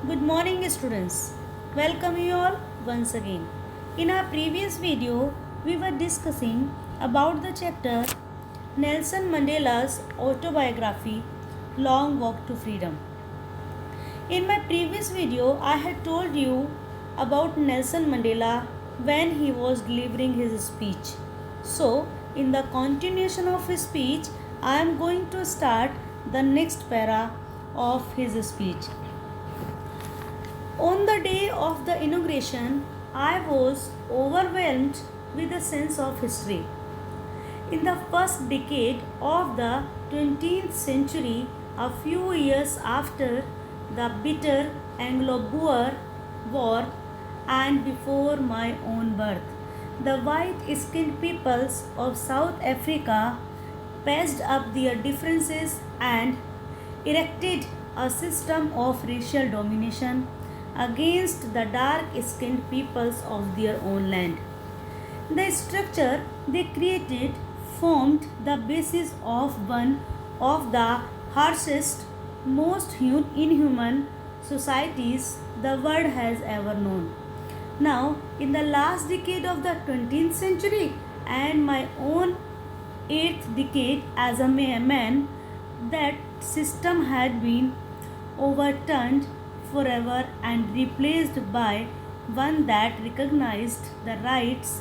Good morning students. Welcome you all once again. In our previous video, we were discussing about the chapter Nelson Mandela's autobiography Long Walk to Freedom. In my previous video, I had told you about Nelson Mandela when he was delivering his speech. So, in the continuation of his speech, I am going to start the next para of his speech. On the day of the inauguration, I was overwhelmed with a sense of history. In the first decade of the 20th century, a few years after the bitter Anglo-Boer War and before my own birth, the white-skinned peoples of South Africa patched up their differences and erected a system of racial domination against the dark-skinned peoples of their own land. The structure they created formed the basis of one of the harshest, most inhuman societies the world has ever known. Now, in the last decade of the 20th century and my own 8th decade as a man, that system had been overturned forever and replaced by one that recognized the rights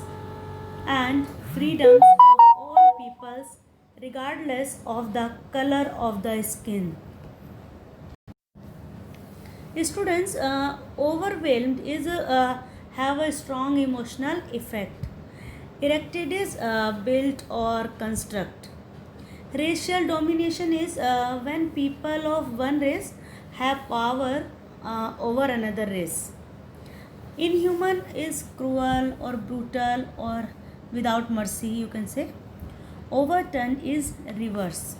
and freedoms of all peoples regardless of the color of the skin. Students overwhelmed is have a strong emotional effect. Erected is built or construct. Racial domination is when people of one race have power over another race. Inhuman is cruel or brutal or without mercy, you can say. Overturn is reverse.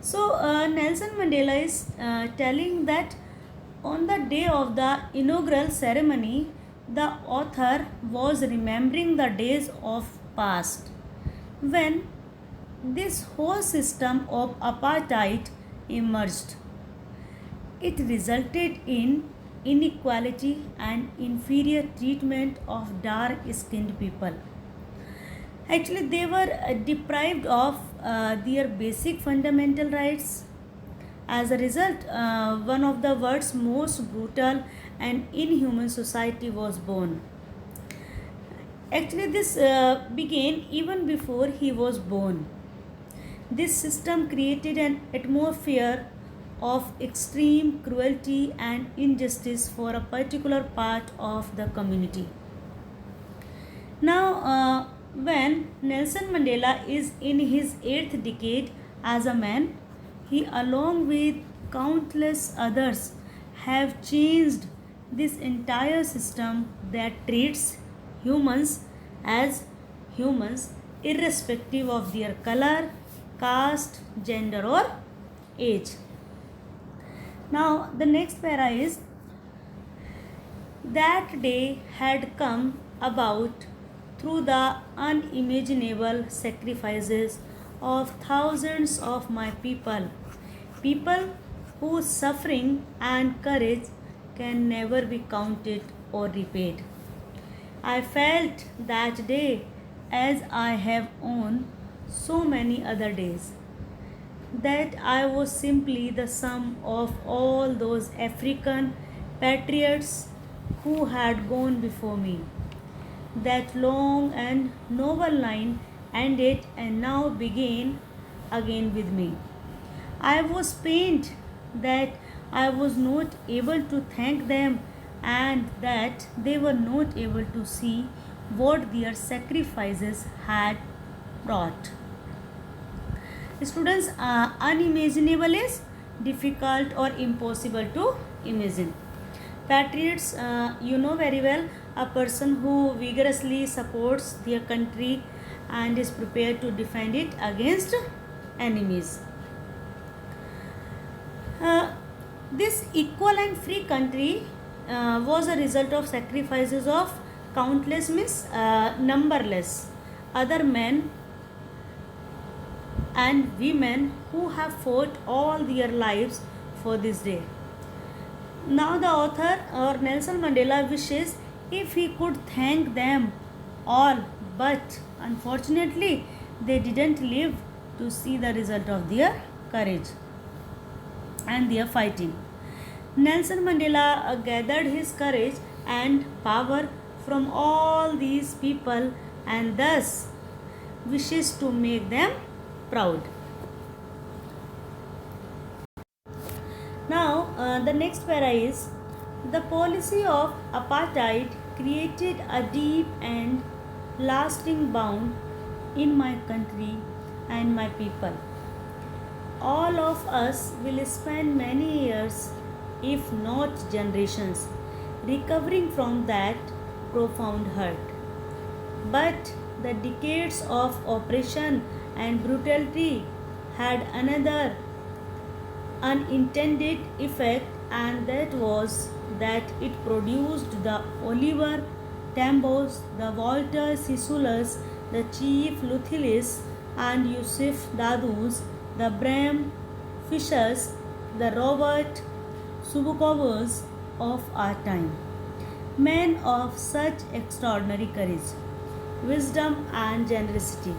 So Nelson Mandela is telling that on the day of the inaugural ceremony, the author was remembering the days of past when this whole system of apartheid emerged. It resulted in inequality and inferior treatment of dark skinned people. Actually, they were deprived of their basic fundamental rights. As a result, one of the world's most brutal and inhuman society was born. Actually, this began even before he was born. This system created an atmosphere of extreme cruelty and injustice for a particular part of the community. Now, when Nelson Mandela is in his 8th decade as a man, he, along with countless others, have changed this entire system that treats humans as humans irrespective of their color, caste, gender, or age. Now, the next para is that day had come about through the unimaginable sacrifices of thousands of my people whose suffering and courage can never be counted or repaid. I felt that day as I have on so many other days, that I was simply the sum of all those African patriots who had gone before me. That long and noble line ended and now began again with me. I was pained that I was not able to thank them and that they were not able to see what their sacrifices had brought. Students, unimaginable is difficult or impossible to imagine. Patriots, you know very well, a person who vigorously supports their country and is prepared to defend it against enemies. This equal and free country was a result of sacrifices of countless means numberless other men and women who have fought all their lives for this day. Now the author or Nelson Mandela wishes if he could thank them all, but unfortunately they didn't live to see the result of their courage and their fighting. Nelson Mandela gathered his courage and power from all these people and thus wishes to make them proud. Now, the next para is the policy of apartheid created a deep and lasting bond in my country and my people. All of us will spend many years, if not generations, recovering from that profound hurt. But the decades of oppression and brutality had another unintended effect, and that was that it produced the Oliver Tambos, the Walter Sisulas, the Chief Luthilis, and Yusuf Dadus, the Bram Fishers, the Robert Subukovas of our time. Men of such extraordinary courage, wisdom, and generosity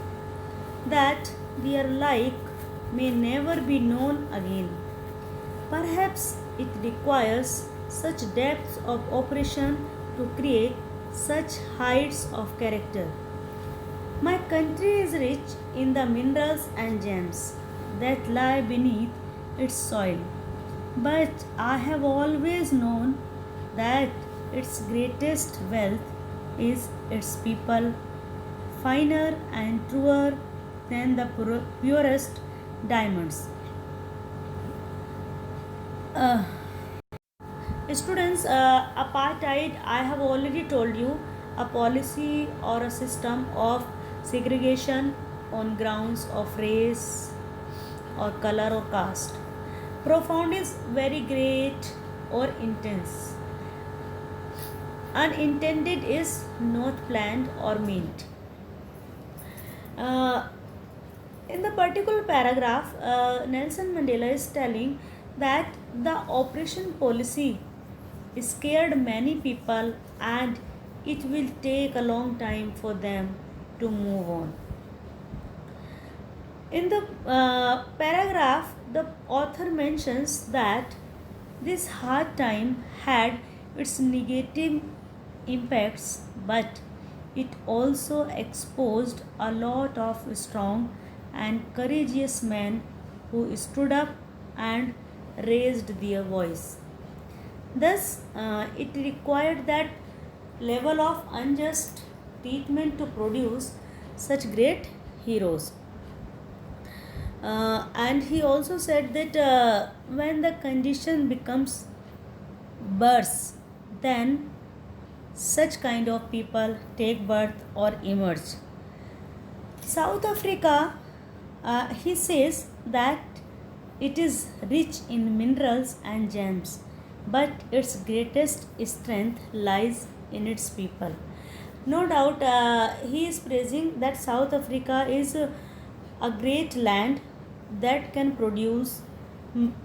that their like may never be known again. Perhaps it requires such depths of operation to create such heights of character. My country is rich in the minerals and gems that lie beneath its soil, but I have always known that its greatest wealth is its people, finer and truer than the purest diamonds. Uh, Students, apartheid, I have already told you, a policy or a system of segregation on grounds of race or color or caste. Profound is very great or intense. Unintended is not planned or meant. Uh, in the particular paragraph, Nelson Mandela is telling that the operation policy scared many people and it will take a long time for them to move on. In the paragraph, the author mentions that this hard time had its negative impacts, but it also exposed a lot of strong and courageous men who stood up and raised their voice. Thus, it required that level of unjust treatment to produce such great heroes. And he also said that when the condition becomes worse, then such kind of people take birth or emerge. South Africa, he says that it is rich in minerals and gems, but its greatest strength lies in its people. No doubt, he is praising that South Africa is a great land that can produce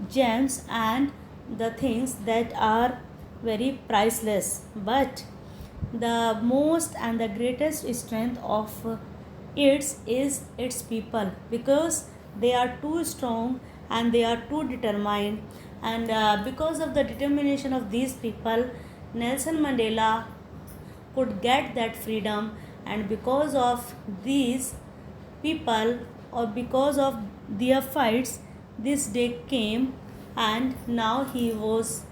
gems and the things that are very priceless. But the most and the greatest strength of its is its people, because they are too strong and they are too determined, and because of the determination of these people, Nelson Mandela could get that freedom, and because of these people or because of their fights, this day came, and now he was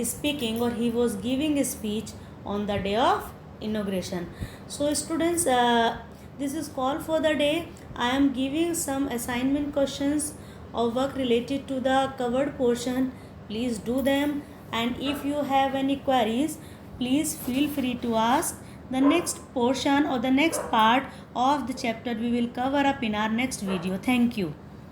speaking or he was giving a speech on the day of inauguration. So students, this is call for the day. I am giving some assignment questions or work related to the covered portion. Please do them, and if you have any queries, please feel free to ask. The next portion or the next part of the chapter we will cover up in our next video. Thank you.